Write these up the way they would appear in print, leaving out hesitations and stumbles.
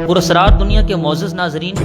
पुरस्कार दुनिया के मोअज़्ज़ज़ नाज़रीन,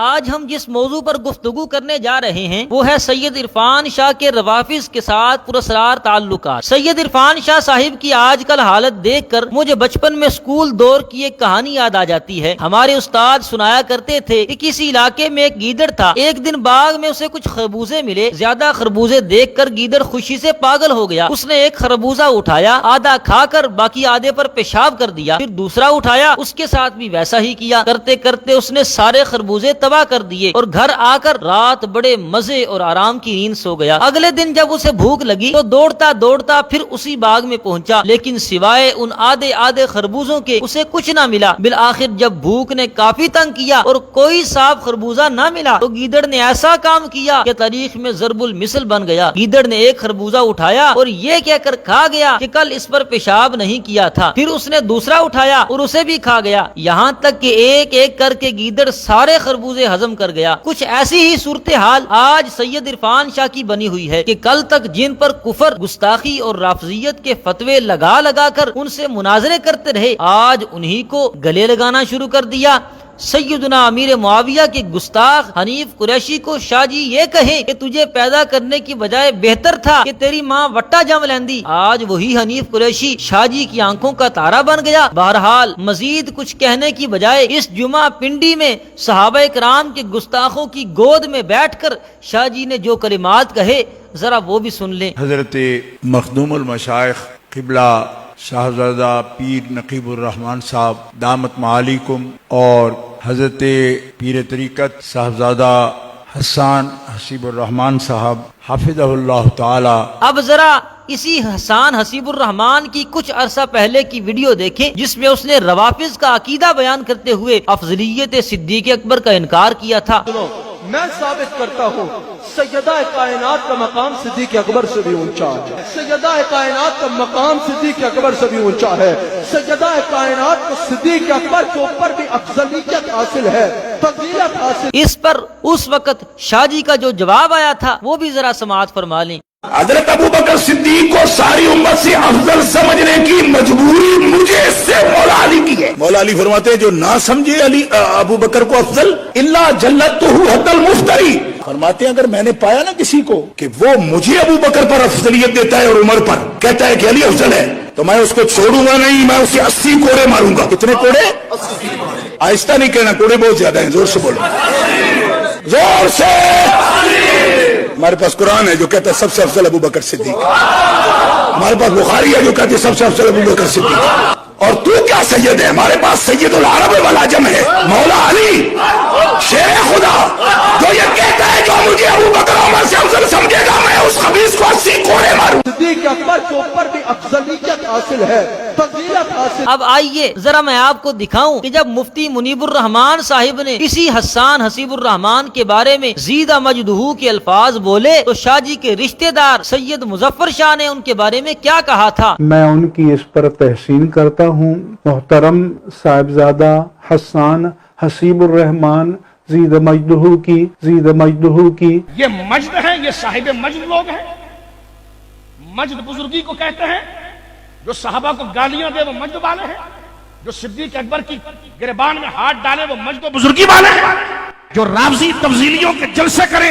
आज हम जिस मौजू पर गुफ्तगू करने जा रहे हैं वो है सैयद इरफान शाह के रवाफिज के साथ पुरस्कार ताल्लुकात। सैयद इरफान शाह साहिब की आजकल हालत देखकर मुझे बचपन में स्कूल दौर की एक कहानी याद आ जाती है। हमारे उस्ताद सुनाया करते थे कि किसी इलाके में एक गीदड़ था। एक दिन बाग में उसे कुछ खरबूजे मिले। ज्यादा खरबूजे देखकर गीदड़ खुशी से पागल हो गया। उसने एक खरबूजा उठाया, आधा खाकर बाकी आधे पर पेशाब कर दिया। फिर दूसरा उठाया, उसके साथ भी वैसा ही किया। करते करते उसने सारे खरबूजे तबाह कर दिए और घर आकर रात बड़े मजे और आराम की नींद सो गया। अगले दिन जब उसे भूख लगी तो दौड़ता दौड़ता फिर उसी बाग में पहुंचा, लेकिन सिवाय उन आधे आधे खरबूजों के उसे कुछ ना मिला। बिल आखिर जब भूख ने काफी तंग किया और कोई साफ खरबूजा ना मिला तो गीदड़ ने ऐसा काम किया कि तारीख में ज़रबुल मिसल बन गया। गीदड़ ने एक खरबूजा उठाया और ये कहकर खा गया कि कल इस पर पेशाब नहीं किया था। फिर उसने दूसरा उठाया और उसे भी खा गया। यहाँ तक कि एक एक करके गीदड़ सारे खरबूजे हजम कर गया। कुछ ऐसी ही सूरत हाल आज सैयद इरफान शाह की बनी हुई है कि कल तक जिन पर कुफर, गुस्ताखी और राफजियत के फतवे लगा लगा कर उनसे मुनाजरे करते रहे, आज उन्हीं को गले लगाना शुरू कर दिया। सैयदना अमीर मुआविया के गुस्ताख हनीफ कुरैशी को शाह जी ये कहे कि तुझे पैदा करने की बजाय बेहतर था कि तेरी माँ वट्टा जम लेंदी। आज वही हनीफ कुरैशी शाह जी की आंखों का तारा बन गया। बहरहाल मजीद कुछ कहने की बजाय इस जुमा पिंडी में सहाबा कराम के गुस्ताखों की गोद में बैठकर शाह जी ने जो कलिमात कहे जरा वो भी सुन लें। हजरत मखदूमुल मशाइख किबला शाहजादा पीर नकीबुर रहमान साहब दामत मालिकुम और हजरत पीर तरीक़त साहबजादा हसन हसीबुर रहमान साहब हाफिज़हुल्लाह ताला। अब जरा इसी हसन हसीबुर रहमान की कुछ अरसा पहले की वीडियो देखें जिसमें उसने रवाफिज का अकीदा बयान करते हुए अफजलियत सिद्दीक़ अकबर का इनकार किया था। मैं साबित करता हूँ सैयदा कायनात का मकाम सिद्दीक़ अकबर से भी ऊंचा है। सैयदा कायनात का मकाम सिद्दीक़ अकबर से भी ऊंचा है। सैयदा कायनात को सिद्दीक़ अकबर के ऊपर भी अफजलियत हासिल है, फजीलत हासिल। इस पर उस वक्त शाह जी का जो जवाब आया था वो भी जरा समाअत फरमा लें। हजरत अबू बकर सिद्दीक को सारी उम्मत से अफजल समझने की मजबूरी मुझे इससे मौला अली की है। मौला अली फरमाते हैं जो ना समझे अली अबू बकर को अफजल इल्ला जल्लतहु हद्दल मुफ्तरी। फरमाते हैं अगर मैंने पाया ना किसी को कि वो मुझे अबू बकर पर अफजलियत देता है और उमर पर कहता है कि अली अफजल है तो मैं उसको छोड़ूंगा नहीं, मैं उसे 80 कोड़े मारूंगा। कितने कोड़े? आहिस्ता नहीं कहना, कोड़े बहुत ज्यादा है, जोर से बोलो, जोर से। हमारे पास कुरान है जो कहता है सबसे अफजल अबू बकर सिद्दीक। हमारे पास बुखारी है जो कहती है सबसे अफजल अबू बकर सिद्दीक। और तू क्या सैयद है? हमारे पास सैयदुल अरब वल अजम है मौला अली शेर खुदा जो ये कहता है जो मुझे अबू बकर उमर से अफजल समझेगा मैं उस खबीस को 80 कोड़े मारूं। सिद्दीक़ अकबर के ऊपर भी अफजलियत हासिल है, फजीलत हासिल। अब आइए जरा मैं आपको दिखाऊं कि जब मुफ्ती मुनीबुर रहमान साहिब ने इसी हसन हसीबुर रहमान के बारे में जीदा मजदहू के अल्फाज बोले तो शाह जी के रिश्तेदार सैयद मुजफ्फर शाह ने उनके बारे में क्या कहा था। मैं उनकी इस पर तहसीन करता हूँ। मोहतरम साहिबजादा हसन हसीबुर रहमान जीद मजदहू की ये मजद है, ये साहिब मजद लोग हैं। मजद बुजुर्गी को कहते हैं। जो साहबा को गालियां दे वो मजद वाले हैं। जो सिद्दीक अकबर की गिरबान में हाथ डाले वो मजद बुजुर्गी वाले हैं। जो रावजी तब्जीलियों के जलसे करे,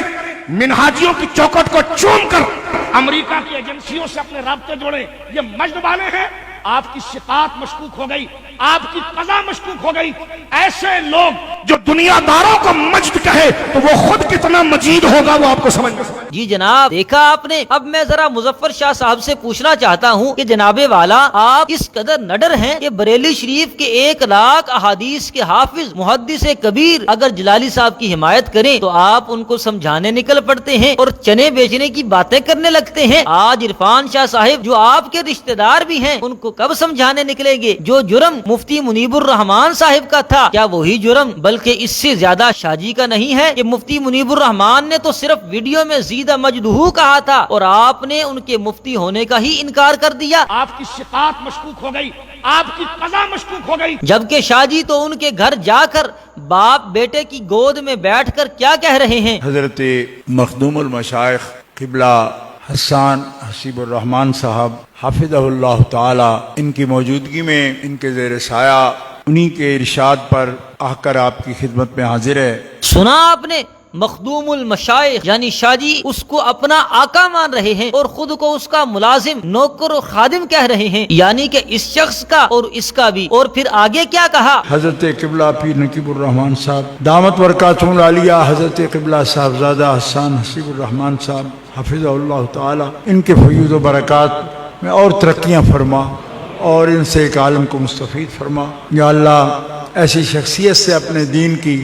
मिनहाजियों की चौखट को चूम कर अमेरिका की एजेंसियों से अपने राब्ते जोड़े, ये मजद वाले हैं। आपकी शिकायत मशकूक हो गई, आपकी कज़ा मशकूक हो गई। ऐसे लोग जो दुनियादारों को मजद कहे तो वो खुद कितना मजीद होगा वो आपको समझ में। जी जनाब, देखा आपने। अब मैं जरा मुजफ्फर शाह साहब से पूछना चाहता हूँ कि जनाबे वाला आप इस कदर नडर हैं कि बरेली शरीफ के 1 लाख अहादीस के हाफिज मुहद्दिस कबीर अगर जलाली साहब की हिमायत करें तो आप उनको समझाने निकल पड़ते हैं और चने बेचने की बातें करने लगते हैं। आज इरफान शाह साहिब जो आपके रिश्तेदार भी हैं उनको कब समझाने निकलेंगे? जो जुर्म मुफ्ती मुनीबुर रहमान साहिब का था क्या वही जुर्म बल्कि इससे ज्यादा शाह जी का नहीं है कि मुफ्ती मुनीबुर रहमान ने तो सिर्फ वीडियो में जीदा मजदहू कहा था और आपने उनके मुफ्ती होने का ही इनकार कर दिया। आपकी शिकायत मशकूक हो गई, आपकी कज़ा मशकूक हो गई। जबकि शाह जी तो उनके घर जाकर बाप बेटे की गोद में बैठकर क्या कह रहे हैं। हजरत मखदूमुल मशाइख किबला हसन हसीबुर रहमान साहब हाफिज़हुल्लाह ताला इनकी मौजूदगी में इनके ज़ेर साया انہی کے ارشاد پر آ کر آپ کی خدمت میں حاضر ہے۔ سنا آپ نے، مخدوم المشائخ یعنی شاہ جی اس کو اپنا آقا مان رہے ہیں اور خود کو اس کا ملازم، نوکر اور خادم کہہ رہے ہیں، یعنی کہ اس شخص کا اور اس کا بھی۔ اور پھر آگے کیا کہا؟ حضرت قبلہ پیر نقیب الرحمان صاحب دامت برکاتہم العالیہ، حضرت قبلہ صاحبزادہ حسان حسیب الرحمان صاحب حفظہ اللہ تعالی، ان کے فیوض و برکات میں اور ترقیاں فرما اور ان سے ایک عالم کو مستفید فرما۔ یا اللہ ایسی شخصیت سے اپنے دین کی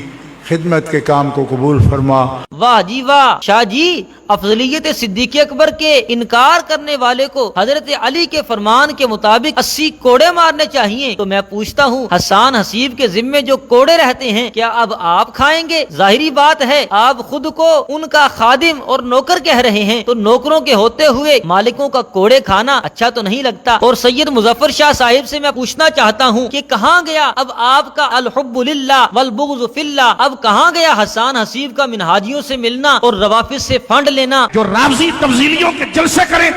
خدمت کے کام کو قبول فرما۔ واہ جی واہ، شاہ جی افضلیت صدیق اکبر کے انکار کرنے والے کو حضرت علی کے فرمان کے مطابق 80 کوڑے مارنے چاہیے۔ تو میں پوچھتا ہوں، حسان حسیب کے ذمے جو کوڑے رہتے ہیں کیا اب آپ کھائیں گے؟ ظاہری بات ہے آپ خود کو ان کا خادم اور نوکر کہہ رہے ہیں، تو نوکروں کے ہوتے ہوئے مالکوں کا کوڑے کھانا اچھا تو نہیں لگتا۔ اور سید مظفر شاہ صاحب سے میں پوچھنا چاہتا ہوں کہ کہاں گیا اب آپ کا الحب للہ والبغض فی اللہ؟ اب کہاں گیا حسان حسیب کا منہاجیوں سے ملنا اور روافض سے فنڈ لینا؟ جو رافضی تبذیلیوں کے جلسے کریں،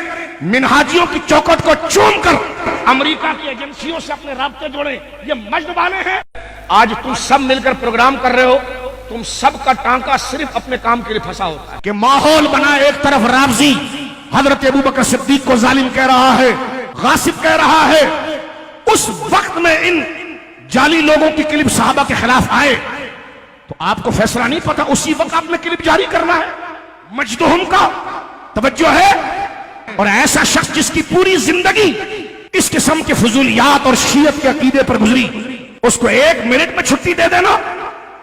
منہاجیوں کی چوکٹ کو چوم کر امریکہ کی ایجنسیوں سے اپنے رابطے جوڑیں، یہ مجد والے ہیں۔ آج تم سب مل کر پروگرام کر رہے ہو، تم سب کا ٹانکا صرف اپنے کام کے لیے پھنسا ہوتا ہے کہ ماحول بنا ایک طرف رافضی حضرت ابوبکر صدیق کو ظالم کہہ رہا ہے، غاصب کہہ رہا ہے، اس وقت میں ان جعلی لوگوں کی کلپ صحابہ کے خلاف آئے تو آپ کو فیصلہ نہیں پتا، اسی وقت آپ نے کلپ جاری کرنا ہے۔ مجدہم کا توجہ ہے۔ اور ایسا شخص جس کی پوری زندگی اس قسم کے فضولیات اور شیعت کے عقیدے پر گزری، اس کو 1 منٹ میں چھٹی دے دینا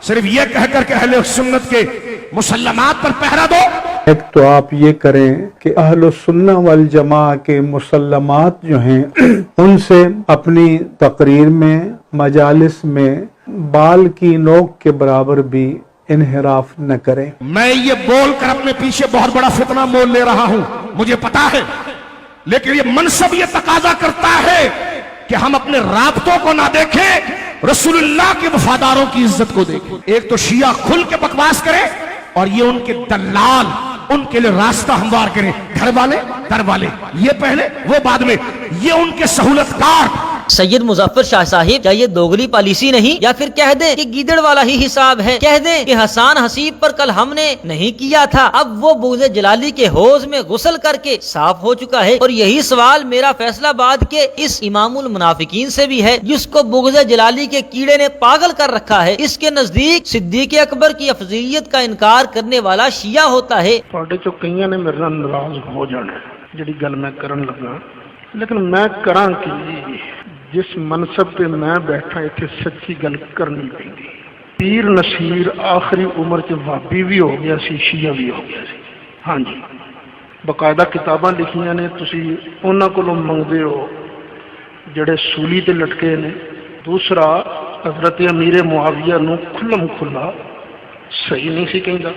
صرف یہ کہہ کر کہ اہل سنت کے مسلمات پر پہرا دو۔ ایک تو آپ یہ کریں کہ اہل السنہ والجماع کے مسلمات جو ہیں ان سے اپنی تقریر میں، مجالس میں بال کی نوک کے برابر بھی انحراف نہ کریں۔ میں یہ بول کر اپنے پیچھے بہت بڑا فتنہ مول لے رہا ہوں، مجھے پتا ہے، لیکن یہ منصب یہ تقاضا کرتا ہے کہ ہم اپنے رابطوں کو نہ دیکھیں، رسول اللہ کے وفاداروں کی عزت کو دیکھیں۔ ایک تو شیعہ کھل کے بکواس کرے اور یہ ان کے دلال ان کے لیے راستہ ہموار کریں، گھر والے در والے، یہ پہلے وہ بعد میں، یہ ان کے سہولت کار۔ سید مظفر شاہ صاحب کیا یہ دوگلی پالیسی نہیں؟ یا پھر کہہ دیں کہ گیدڑ والا ہی حساب ہے، کہہ دیں کہ حسان حسیب پر کل ہم نے نہیں کیا تھا، اب وہ بغض جلالی کے حوض میں غسل کر کے صاف ہو چکا ہے۔ اور یہی سوال میرا فیصل آباد کے اس امام المنافقین سے بھی ہے جس کو بغض جلالی کے کیڑے نے پاگل کر رکھا ہے۔ اس کے نزدیک صدیق اکبر کی افضلیت کا انکار کرنے والا شیعہ ہوتا ہے۔ ਤੁਹਾਡੇ ਚੋਂ ਕਈਆਂ ਨੇ ਮੇਰੇ ਨਾਲ ਨਾਰਾਜ਼ ਹੋ ਜਾਣਾ ਜਿਹੜੀ ਗੱਲ ਮੈਂ ਕਰਨ ਲੱਗਾ, ਲੇਕਿਨ ਮੈਂ ਕਰਾਂ ਕਿ ਜਿਸ ਮਨਸਬ ਤੇ ਮੈਂ ਬੈਠਾ ਇੱਥੇ ਸੱਚੀ ਗੱਲ ਕਰਨੀ ਪੈਂਦੀ। ਪੀਰ ਨਸੀਰ ਆਖਰੀ ਉਮਰ 'ਚ ਵਾਬੀ ਵੀ ਹੋ ਗਿਆ ਸੀ, ਸ਼ੀਆ ਵੀ ਹੋ ਗਿਆ ਸੀ। ਹਾਂਜੀ, ਬਕਾਇਦਾ ਕਿਤਾਬਾਂ ਲਿਖੀਆਂ ਨੇ, ਤੁਸੀਂ ਉਹਨਾਂ ਕੋਲੋਂ ਮੰਗਦੇ ਹੋ ਜਿਹੜੇ ਸੂਲੀ ਤੇ ਲਟਕੇ ਨੇ। ਦੂਸਰਾ, حضرت امیر معاویہ ਨੂੰ ਖੁੱਲਮ ਖੁੱਲਾ ਸਹੀ ਨਹੀਂ ਸੀ ਕਹਿੰਦਾ।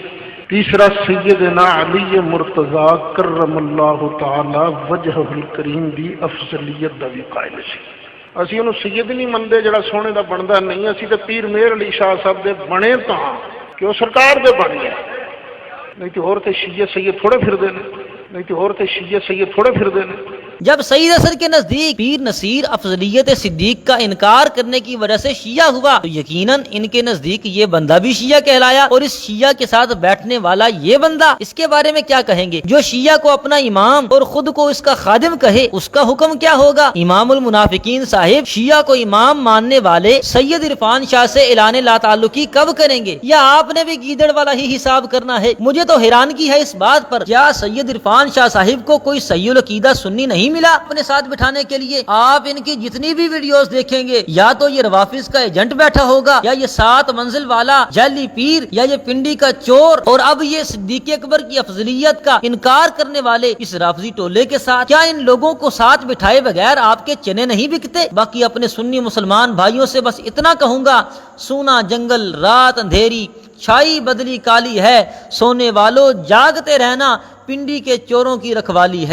تیسرا سیدنا علی مرتضی کرم اللہ تعالی وجہ الکریم دی افضلیت دا بھی قائل سی۔ اسی انہوں سید نہیں مندے جڑا سونے دا بندا نہیں، اسی تے پیر مہر علی شاہ صاحب دے بنے تاں کہ وہ سرکار دے بن گئے، نہیں تو اور تے شیعہ سید تھوڑے پھر دے نے، نہیں تو اور تے شیعہ سید تھوڑے پھر دے نے۔ جب سید اثر کے نزدیک پیر نصیر افضلیت صدیق کا انکار کرنے کی وجہ سے شیعہ ہوا تو یقیناً ان کے نزدیک یہ بندہ بھی شیعہ کہلایا، اور اس شیعہ کے ساتھ بیٹھنے والا یہ بندہ، اس کے بارے میں کیا کہیں گے؟ جو شیعہ کو اپنا امام اور خود کو اس کا خادم کہے، اس کا حکم کیا ہوگا؟ امام المنافقین صاحب شیعہ کو امام ماننے والے سید عرفان شاہ سے اعلان لا تعلقی کب کریں گے؟ یا آپ نے بھی گیدڑ والا ہی حساب کرنا ہے؟ مجھے تو حیرانگی ہے اس بات پر، کیا سید عرفان شاہ صاحب کو کوئی صحیح العقیدہ سنی نہیں ملا اپنے ساتھ بٹھانے کے لیے؟ آپ ان کی جتنی بھی ویڈیوز دیکھیں گے، یا تو یہ روافظ کا ایجنٹ بیٹھا ہوگا، یا یہ 7 منزل والا جعلی پیر، یا یہ پنڈی کا چور، اور اب یہ صدیق اکبر کی افضلیت کا انکار کرنے والے اس رافضی ٹولے کے ساتھ۔ کیا ان لوگوں کو ساتھ بٹھائے بغیر آپ کے چنے نہیں بکتے؟ باقی اپنے سنی مسلمان بھائیوں سے بس اتنا کہوں گا، سونا جنگل رات اندھیری، چھائی بدلی کالی ہے، سونے والوں جاگتے رہنا، پنڈی کے چوروں کی رکھوالی ہے۔